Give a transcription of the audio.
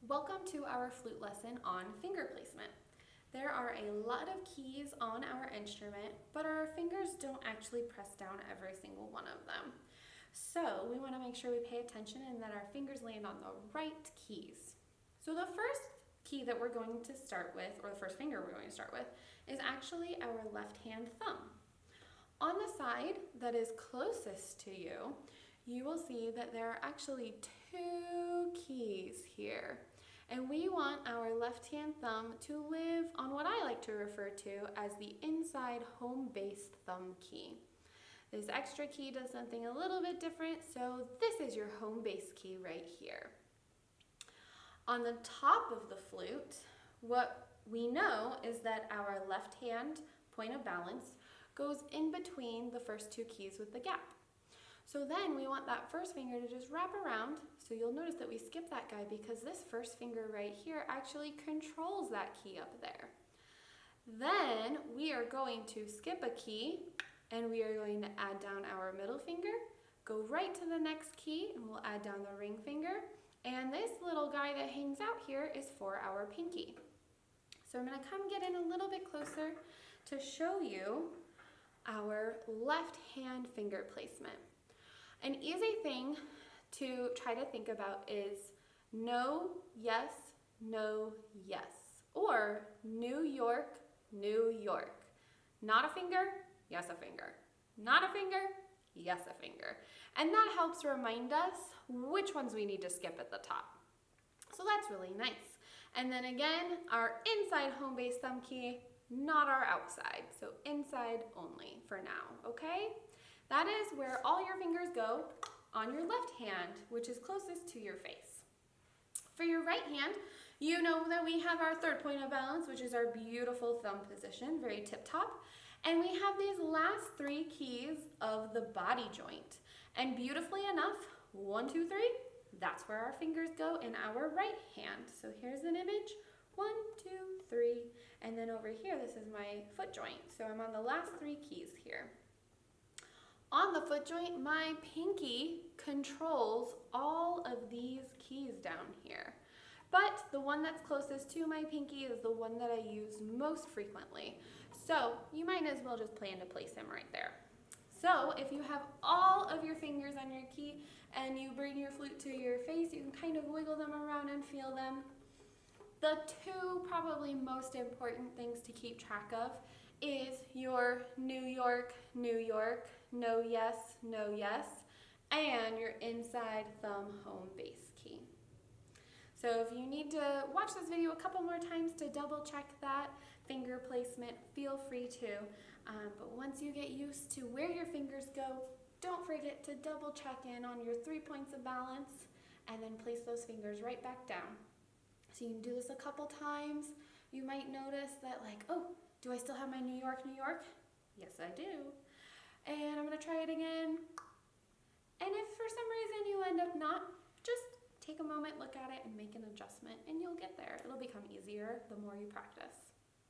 Welcome to our flute lesson on finger placement. There are a lot of keys on our instrument, but our fingers don't actually press down every single one of them. So we want to make sure we pay attention and that our fingers land on the right keys. So the first key that we're going to start with, or the first finger we're going to start with, is actually our left hand thumb. On the side that is closest to you, you will see that there are actually two keys here. And we want our left hand thumb to live on what I like to refer to as the inside home-based thumb key. This extra key does something a little bit different, so this is your home base key right here. On the top of the flute, what we know is that our left hand point of balance goes in between the first two keys with the gap. So then we want that first finger to just wrap around. So you'll notice that we skip that guy because this first finger right here actually controls that key up there. Then we are going to skip a key and we are going to add down our middle finger, go right to the next key and we'll add down the ring finger. And this little guy that hangs out here is for our pinky. So I'm going to come get in a little bit closer to show you our left hand finger placement. An easy thing to try to think about is no, yes, no, yes, or New York, New York. Not a finger, yes a finger. Not a finger, yes a finger. And that helps remind us which ones we need to skip at the top. So that's really nice. And then again, our inside home base thumb key, not our outside. So inside only for now, okay? That is where all your fingers go on your left hand, which is closest to your face. For your right hand, you know that we have our third point of balance, which is our beautiful thumb position, very tip top. And we have these last three keys of the body joint. And beautifully enough, 1, 2, 3, that's where our fingers go in our right hand. So here's an image, 1, 2, 3, and then over here, this is my foot joint. So I'm on the last three keys here. On the foot joint, my pinky controls all of these keys down here. But the one that's closest to my pinky is the one that I use most frequently. So you might as well just plan to place him right there. So if you have all of your fingers on your key and you bring your flute to your face, you can kind of wiggle them around and feel them. The two probably most important things to keep track of is your New York, New York, no yes, and your inside thumb home base key. So if you need to watch this video a couple more times to double check that finger placement, feel free to. But once you get used to where your fingers go, don't forget to double check in on your 3 points of balance and then place those fingers right back down. So you can do this a couple times. You might notice that like, oh, do I still have my New York, New York? Yes, I do. And I'm gonna try it again. And if for some reason you end up not, just take a moment, look at it, and make an adjustment, and you'll get there. It'll become easier the more you practice.